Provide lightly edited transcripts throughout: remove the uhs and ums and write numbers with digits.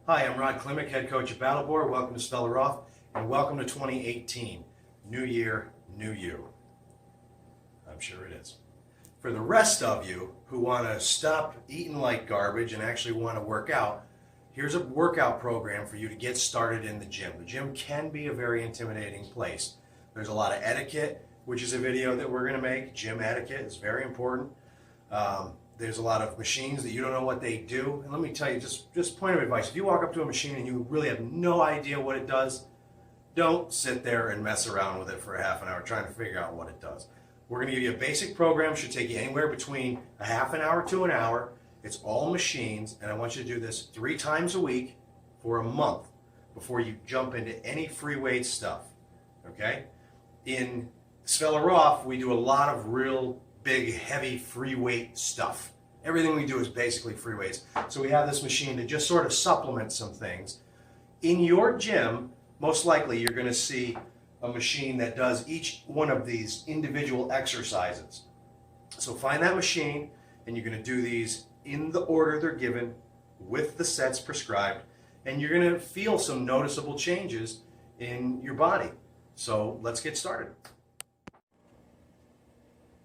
Hi, I'm Rod Klimek, head coach at Battleboard. Welcome to Spell Her Off, and welcome to 2018. New year, new you. I'm sure it is. For the rest of you who want to stop eating like garbage and actually want to work out, here's a workout program for you to get started in the gym. The gym can be a very intimidating place. There's a lot of etiquette, which is a video that we're going to make. Gym etiquette is very important. There's a lot of machines that you don't know what they do. And let me tell you, just point of advice, if you walk up to a machine and you really have no idea what it does, don't sit there and mess around with it for a half an hour trying to figure out what it does. We're going to give you a basic program. Should take you anywhere between a half an hour to an hour. It's all machines, and I want you to do this 3 times a week for a month before you jump into any free weight stuff, okay? In Spell Her Off, we do a lot of real big, heavy free weight stuff. Everything we do is basically free weights. So we have this machine to just sort of supplement some things. In your gym, most likely you're going to see a machine that does each one of these individual exercises. So find that machine, and you're going to do these in the order they're given with the sets prescribed, and you're going to feel some noticeable changes in your body. So let's get started.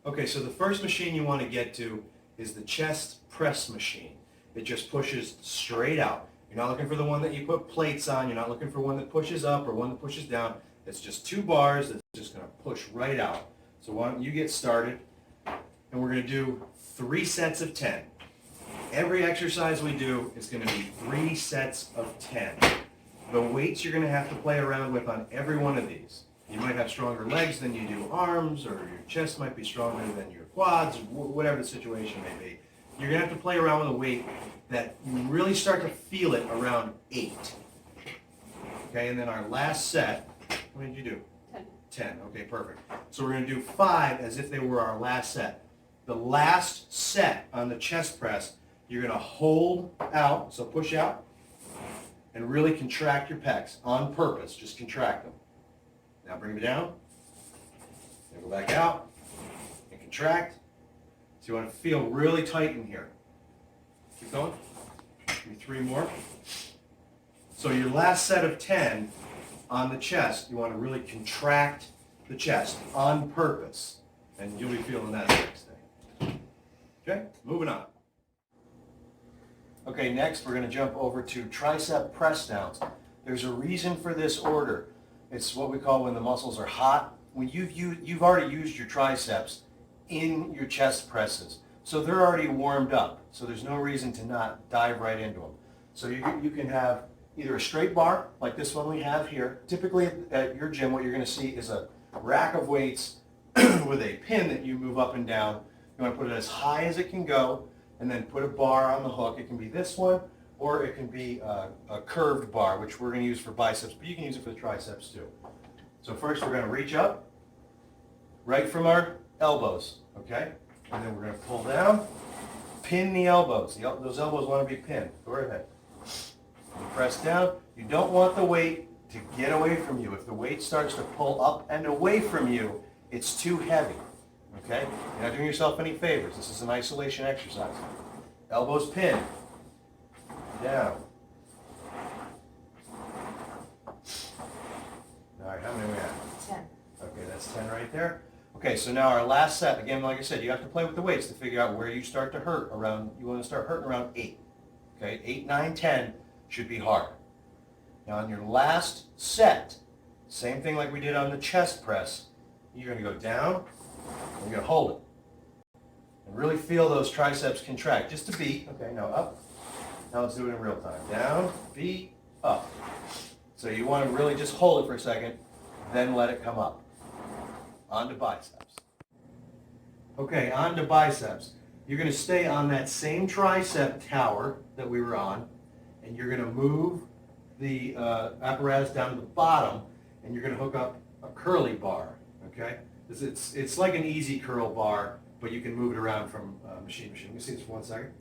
Okay, so the first machine you want to get to is the chest press machine. It just pushes straight out. You're not looking for the one that you put plates on. You're not looking for one that pushes up or one that pushes down. It's just 2 bars that's just going to push right out. So why don't you get started, and we're going to do 3 sets of 10. Every exercise we do is going to be 3 sets of 10. The weights you're going to have to play around with on every one of these. You might have stronger legs than you do arms, or your chest might be stronger than your quads, whatever the situation may be. You're going to have to play around with a weight that you really start to feel it around 8. Okay, and then our last set, what did you do? 10. 10, okay, perfect. So we're going to do 5 as if they were our last set. The last set on the chest press, you're going to hold out, so push out, and really contract your pecs on purpose. Just contract them. Now bring them down, and go back out, and contract. So you want to feel really tight in here. Keep going. Give me 3 more. So your last set of 10 on the chest, you want to really contract the chest on purpose, and you'll be feeling that next thing. Okay, moving on. Okay, next we're going to jump over to tricep press downs. There's a reason for this order. It's what we call when the muscles are hot. When you've already used your triceps in your chest presses, so they're already warmed up. So there's no reason to not dive right into them. So you can have either a straight bar like this one we have here. Typically at your gym, what you're going to see is a rack of weights with a pin that you move up and down. You want to put it as high as it can go, and then put a bar on the hook. It can be this one, or it can be a curved bar, which we're going to use for biceps, but you can use it for the triceps too. So first we're going to reach up, right from our elbows, okay? And then we're going to pull down, pin the elbows. Those elbows want to be pinned. Go right ahead. You press down. You don't want the weight to get away from you. If the weight starts to pull up and away from you, it's too heavy, okay? You're not doing yourself any favors. This is an isolation exercise. Elbows pinned. Down. All right, how many we have? 10. Okay, that's 10 right there. Okay, so now our last set, again, like I said, you have to play with the weights to figure out where you start to hurt around, you want to start hurting around 8. Okay, 8, 9, 10 should be hard. Now on your last set, same thing like we did on the chest press, you're going to go down, and you're going to hold it. And really feel those triceps contract, just a beat. Okay, now up. Now let's do it in real time. Down, beat, up. So you want to really just hold it for a second, then let it come up. On to biceps. Okay, on to biceps. You're going to stay on that same tricep tower that we were on, and you're going to move the apparatus down to the bottom, and you're going to hook up a curly bar, okay? It's like an easy curl bar, but you can move it around from machine to machine. Let me see this for 1 second.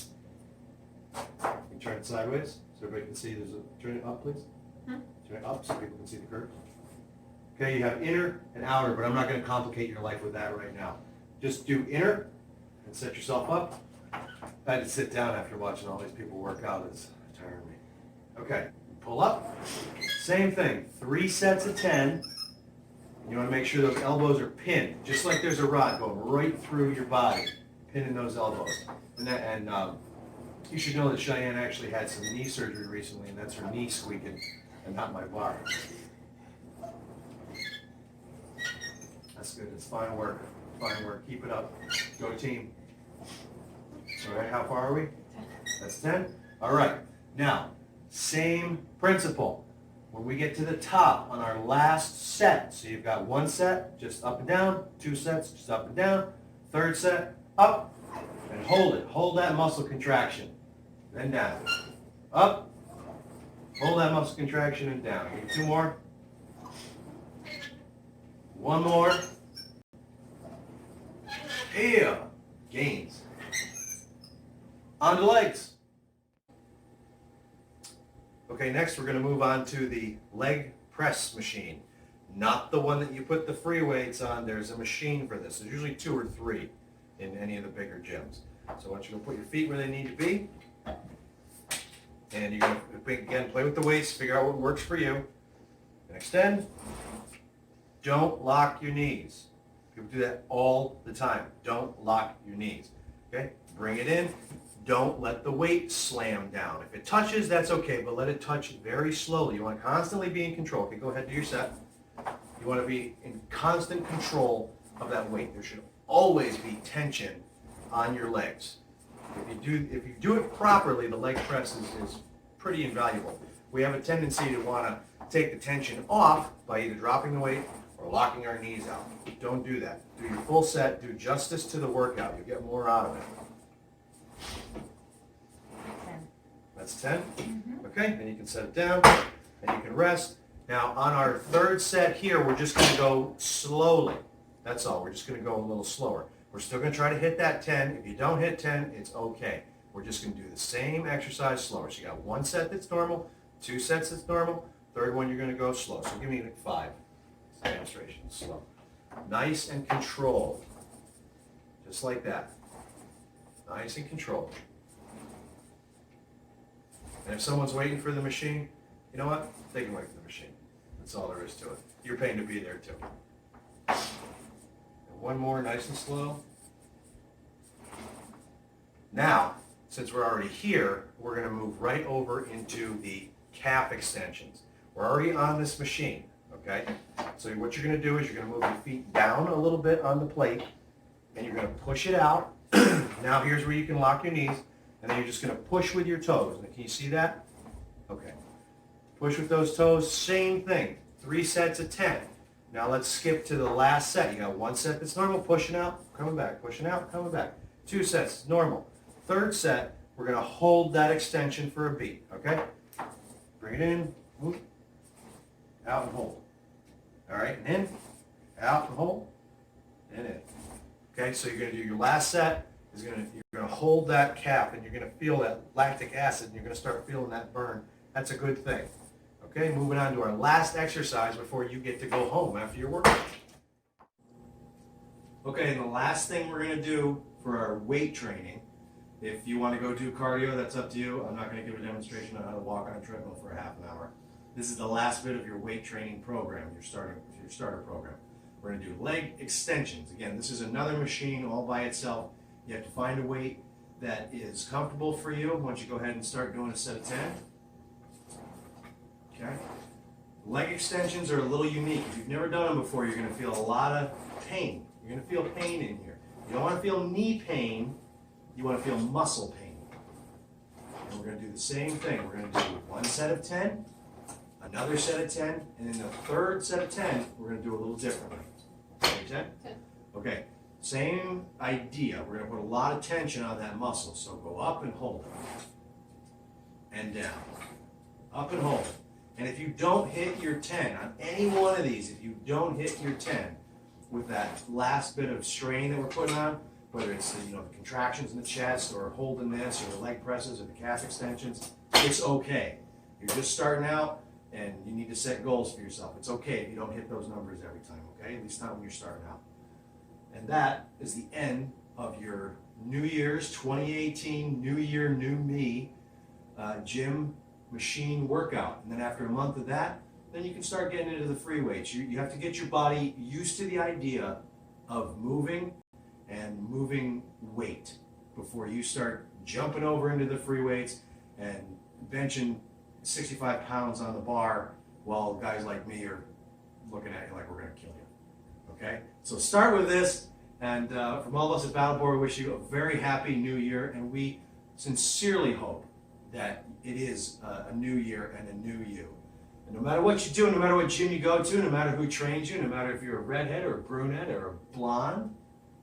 You can turn it sideways so everybody can see. Turn it up, please. Turn it up so people can see the curve. Okay, you have inner and outer, but I'm not going to complicate your life with that right now. Just do inner and set yourself up. I had to sit down after watching all these people work out. It's tiring me. Okay, pull up. Same thing, 3 sets of 10. You want to make sure those elbows are pinned, just like there's a rod going right through your body, pinning those elbows. And you should know that Cheyenne actually had some knee surgery recently, and that's her knee squeaking, and not my bar. That's good. It's fine work. Fine work. Keep it up. Go team. All right, how far are we? 10. That's 10? All right. Now, same principle. When we get to the top on our last set, so you've got 1 set, just up and down, 2 sets, just up and down, 3rd set, up, and hold it. Hold that muscle contraction. Then down. Up. Hold that muscle contraction and down. 2 more. 1 more. Yeah. Gains. On to legs. Okay, next we're going to move on to the leg press machine. Not the one that you put the free weights on. There's a machine for this. There's usually 2 or 3 in any of the bigger gyms. So I want you to put your feet where they need to be. And you're going to, again, play with the weights, figure out what works for you. And extend. Don't lock your knees. People do that all the time. Don't lock your knees. Okay? Bring it in. Don't let the weight slam down. If it touches, that's okay, but let it touch very slowly. You want to constantly be in control. Okay, go ahead, do your set. You want to be in constant control of that weight. There should always be tension on your legs. If you do it properly, the leg press is pretty invaluable. We have a tendency to want to take the tension off by either dropping the weight or locking our knees out. Don't do that. Do your full set. Do justice to the workout. You'll get more out of it. 10. That's 10? Mm-hmm. Okay, then you can set it down, and you can rest. Now, on our 3rd set here, we're just going to go slowly. That's all. We're just going to go a little slower. We're still going to try to hit that 10. If you don't hit 10, it's okay. We're just going to do the same exercise slower. So you got 1 set that's normal, 2 sets that's normal, 3rd one you're going to go slow. So give me like 5 demonstrations. Slow. Nice and controlled. Just like that. Nice and controlled. And if someone's waiting for the machine, you know what? Take them away from the machine. That's all there is to it. You're paying to be there too. And 1 more, nice and slow. Now, since we're already here, we're going to move right over into the calf extensions. We're already on this machine, okay? So what you're going to do is you're going to move your feet down a little bit on the plate, and you're going to push it out. Now here's where you can lock your knees, and then you're just going to push with your toes. Now, can you see that? Okay. Push with those toes, same thing. 3 sets of 10. Now let's skip to the last set. You got 1 set that's normal, pushing out, coming back, pushing out, coming back. 2 sets, normal. 3rd set, we're going to hold that extension for a beat, okay? Bring it in, move, out and hold. All right, and in, out and hold, and in. Okay, so you're going to do your last set. You're going to hold that calf, and you're going to feel that lactic acid, and you're going to start feeling that burn. That's a good thing. Okay, moving on to our last exercise before you get to go home after your workout. Okay, and the last thing we're going to do for our weight training, if you want to go do cardio, that's up to you. I'm not going to give a demonstration on how to walk on a treadmill for a half an hour. This is the last bit of your weight training program, your starter program. We're going to do leg extensions. Again, this is another machine all by itself. You have to find a weight that is comfortable for you. Once you go ahead and start doing a set of 10. Okay. Leg extensions are a little unique. If you've never done them before, you're going to feel a lot of pain. You're going to feel pain in here. You don't want to feel knee pain. You want to feel muscle pain. And we're going to do the same thing. We're going to do 1 set of 10, another set of 10, and then the 3rd set of 10, we're going to do a little differently. Okay, 10? 10. Okay. Same idea. We're going to put a lot of tension on that muscle. So go up and hold it. And down. Up and hold it. And if you don't hit your 10 on any one of these, if you don't hit your 10 with that last bit of strain that we're putting on, whether it's the contractions in the chest or holding this or the leg presses or the calf extensions, it's okay. You're just starting out and you need to set goals for yourself. It's okay if you don't hit those numbers every time, okay? At least not when you're starting out. And that is the end of your New Year's 2018 New Year, New Me gym machine workout. And then after a month of that, then you can start getting into the free weights. You have to get your body used to the idea of moving and moving weight before you start jumping over into the free weights and benching 65 pounds on the bar while guys like me are looking at you like we're going to kill you. Okay? So start with this, and from all of us at Battleborn, we wish you a very happy new year, and we sincerely hope that it is a new year and a new you. And no matter what you do, no matter what gym you go to, no matter who trains you, no matter if you're a redhead or a brunette or a blonde,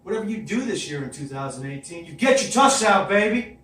whatever you do this year in 2018, you get your tusks out, baby!